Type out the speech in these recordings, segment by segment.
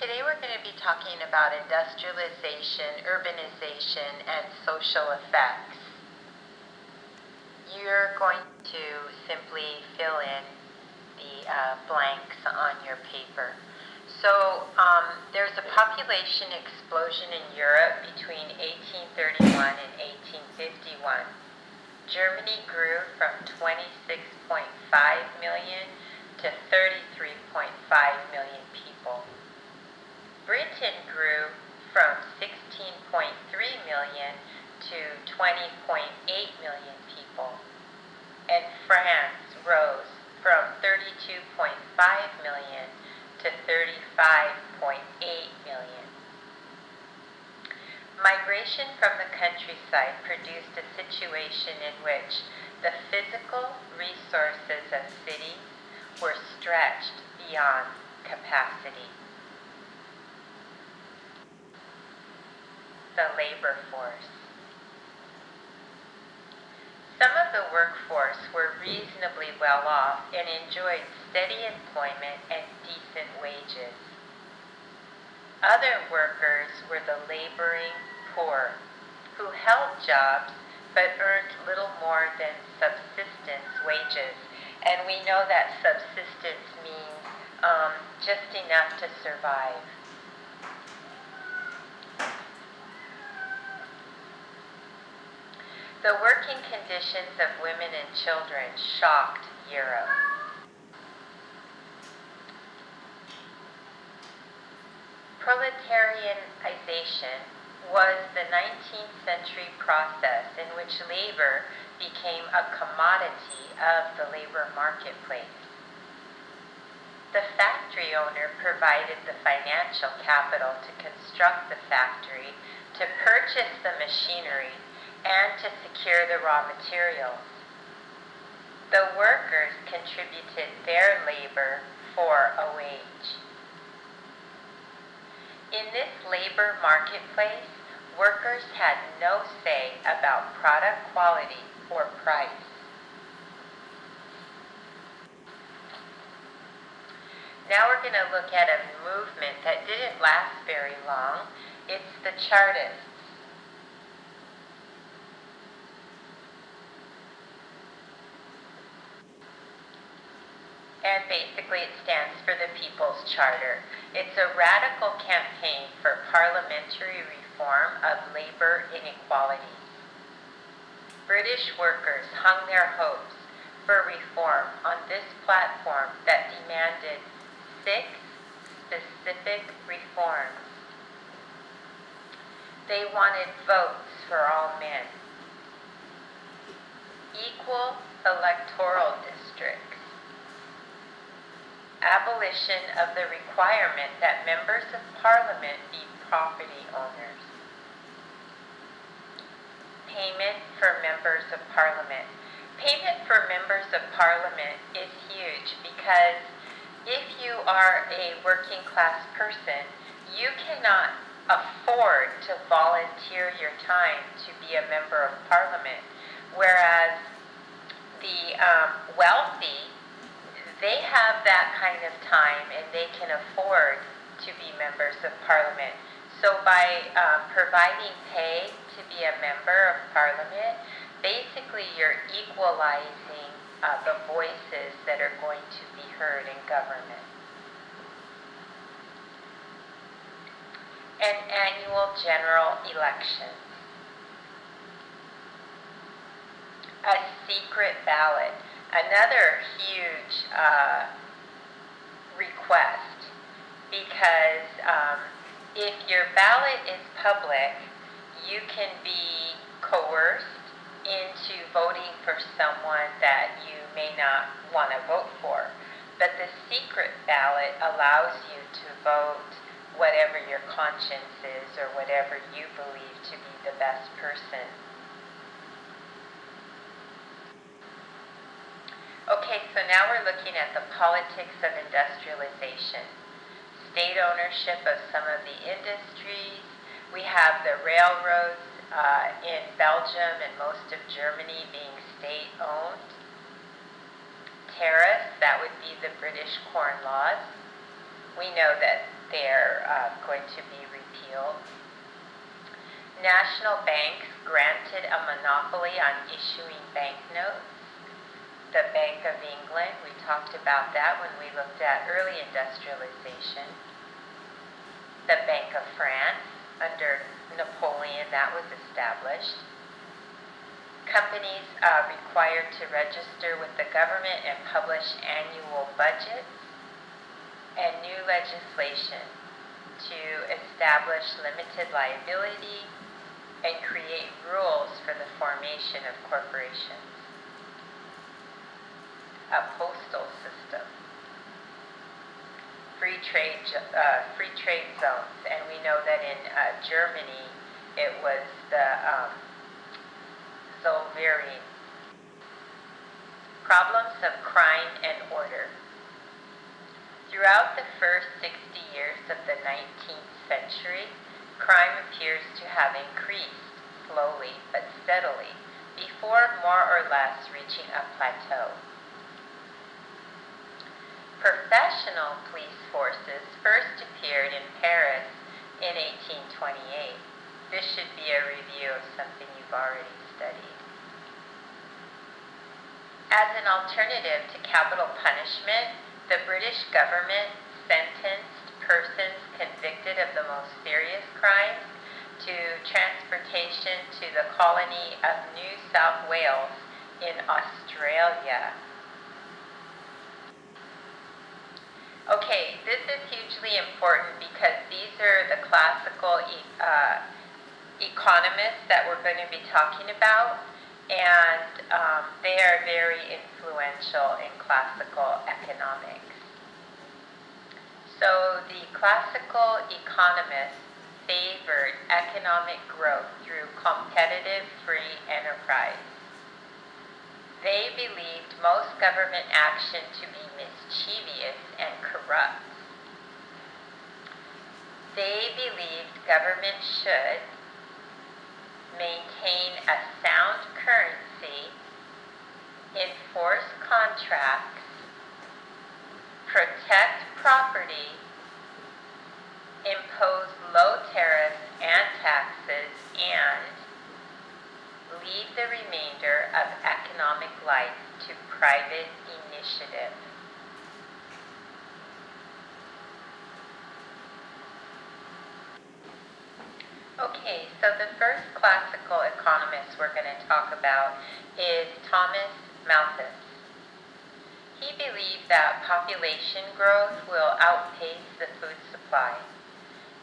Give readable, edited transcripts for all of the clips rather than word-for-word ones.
today we're going to be talking about industrialization, urbanization, and social effects. You're going to simply fill in the blanks on your paper. So there's a population explosion in Europe between 1831 and 1851. Germany grew from 26.5 million to 33.5 million people. Britain grew from 16.3 million to 20.8 million people. And France rose from 32.5 million to 35.8 million. Migration from the countryside produced a situation in which the physical resources of cities were stretched beyond capacity. The labor force. Some of the workforce were reasonably well off and enjoyed steady employment and decent wages. Other workers were the laboring poor, who held jobs but earned little more than subsistence wages. And we know that subsistence means just enough to survive. The working conditions of women and children shocked Europe. Proletarianization was the 19th century process in which labor became a commodity of the labor marketplace. The factory owner provided the financial capital to construct the factory, to purchase the machinery, and to secure the raw materials. The workers contributed their labor for a wage. In this labor marketplace, workers had no say about product quality or price. Now we're going to look at a movement that didn't last very long. It's the Chartists. And basically it stands for the People's Charter. It's a radical campaign for parliamentary reform of labor inequalities. British workers hung their hopes for reform on this platform that demanded 6 specific reforms. They wanted votes for all men, equal electoral districts, abolition of the requirement that members of Parliament be property owners, payment for members of Parliament. Payment for members of Parliament is huge because if you are a working class person, you cannot afford to volunteer your time to be a member of Parliament, whereas the wealthy, they have that kind of time and they can afford to be members of Parliament. So by providing pay to be a member of Parliament, basically you're equalizing the voices that are going to be heard in government. And annual general elections. A secret ballot. Another huge request, because if your ballot is public, you can be coerced into voting for someone that you may not want to vote for. But the secret ballot allows you to vote whatever your conscience is or whatever you believe to be the best person. Okay, so now we're looking at the politics of industrialization. State ownership of some of the industries. We have the railroads in Belgium and most of Germany being state-owned. Tariffs, that would be the British Corn Laws. We know that they're going to be repealed. National banks granted a monopoly on issuing banknotes. The Bank of England, we talked about that when we looked at early industrialization. The Bank of France, under Napoleon, that was established. Companies required to register with the government and publish annual budgets, and new legislation to establish limited liability and create rules for the formation of corporations. A postal system. Free trade zones, and we know that in Germany it was the Zollverein. Problems of crime and order. Throughout the first 60 years of the 19th century, crime appears to have increased slowly but steadily before more or less reaching a plateau. Professional police forces first appeared in Paris in 1828. This should be a review of something you've already studied. As an alternative to capital punishment, the British government sentenced persons convicted of the most serious crimes to transportation to the colony of New South Wales in Australia. Okay, this is hugely important because these are the classical economists that we're going to be talking about, and they are very influential in classical economics. So the classical economists favored economic growth through competitive free enterprise. They believed most government action to be mischievous and corrupt. They believed government should maintain a sound currency, enforce contracts, protect property, impose low tariffs and taxes, and leave the remainder of economic life to private initiative. Okay, so the first classical economist we're going to talk about is Thomas Malthus. He believed that population growth will outpace the food supply.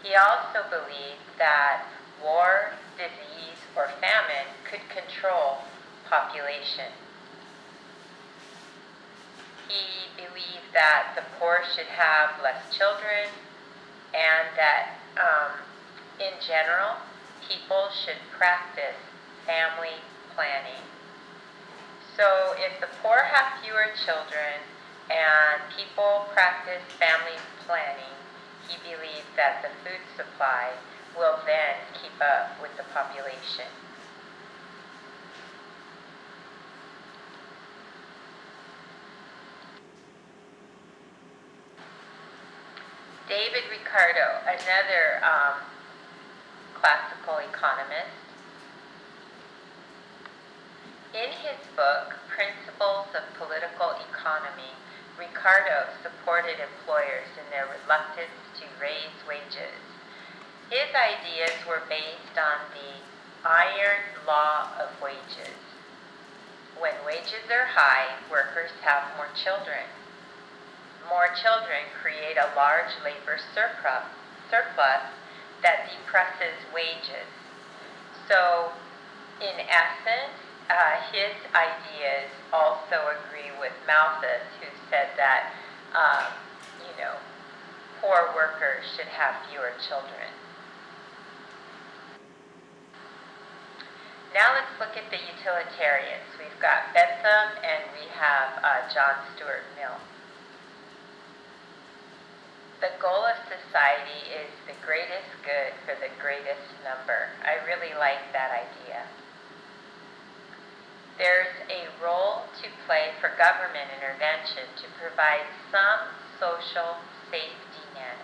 He also believed that war, disease, or famine could control population. He believed that the poor should have less children, and that in general, people should practice family planning. So if the poor have fewer children and people practice family planning, he believed that the food supply will then keep up with the population. David Ricardo, another classical economist. In his book, Principles of Political Economy, Ricardo supported employers in their reluctance to raise wages. His ideas were based on the iron law of wages. When wages are high, workers have more children. More children create a large labor surplus that depresses wages. So, in essence, his ideas also agree with Malthus, who said that, poor workers should have fewer children. Now let's look at the utilitarians. We've got Bentham and we have John Stuart Mill. The goal of society is the greatest good for the greatest number. I really like that idea. There's a role to play for government intervention to provide some social safety net.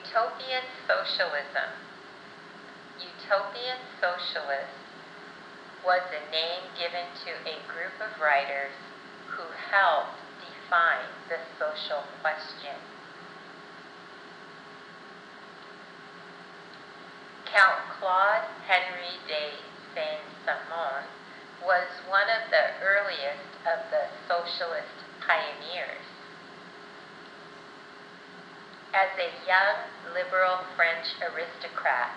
Utopian socialism. Utopian socialist was a name given to a group of writers who helped define the social question. Count Claude Henry de Saint-Simon was one of the earliest of the socialist pioneers. As a young liberal French aristocrat,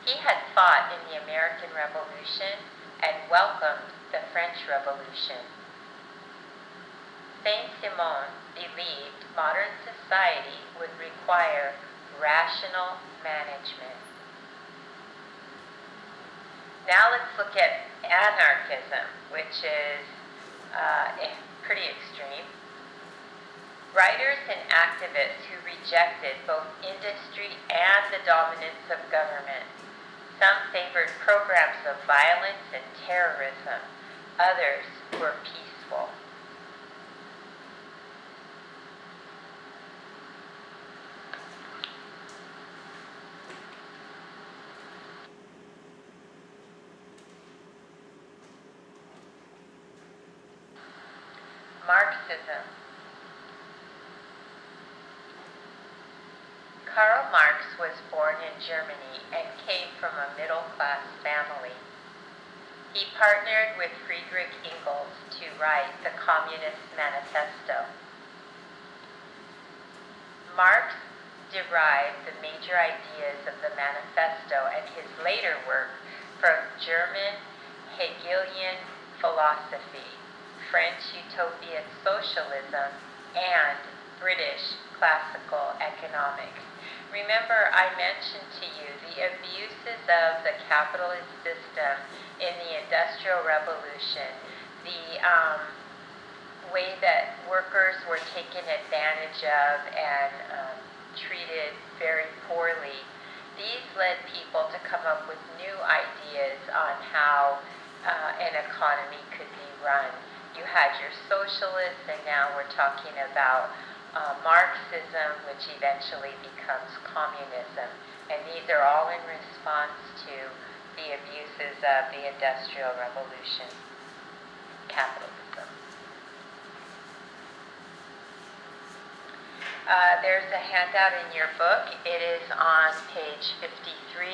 he had fought in the American Revolution and welcomed the French Revolution. Saint-Simon believed modern society would require rational management. Now let's look at anarchism, which is pretty extreme. Writers and activists who rejected both industry and the dominance of government. Some favored programs of violence and terrorism. Others were peaceful. Marxism. Karl Marx was born in Germany and came from a middle-class family. He partnered with Friedrich Engels to write the Communist Manifesto. Marx derived the major ideas of the manifesto and his later work from German Hegelian philosophy, French utopian socialism, and British classical economics. Remember, I mentioned to you the abuses of the capitalist system in the Industrial Revolution, the way that workers were taken advantage of and treated very poorly. These led people to come up with new ideas on how an economy could be run. You had your socialists, and now we're talking about Marxism, which eventually becomes communism. And these are all in response to the abuses of the Industrial Revolution, capitalism. There's a handout in your book. It is on page 53,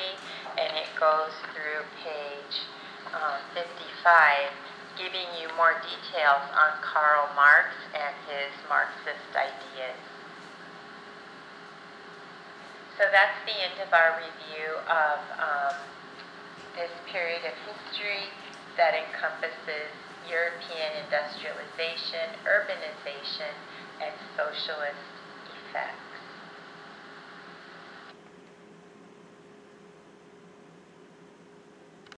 and it goes through page 55, giving you more details on Karl Marx and his Marxist ideas. So that's the end of our review of this period of history that encompasses European industrialization, urbanization, and socialist effects.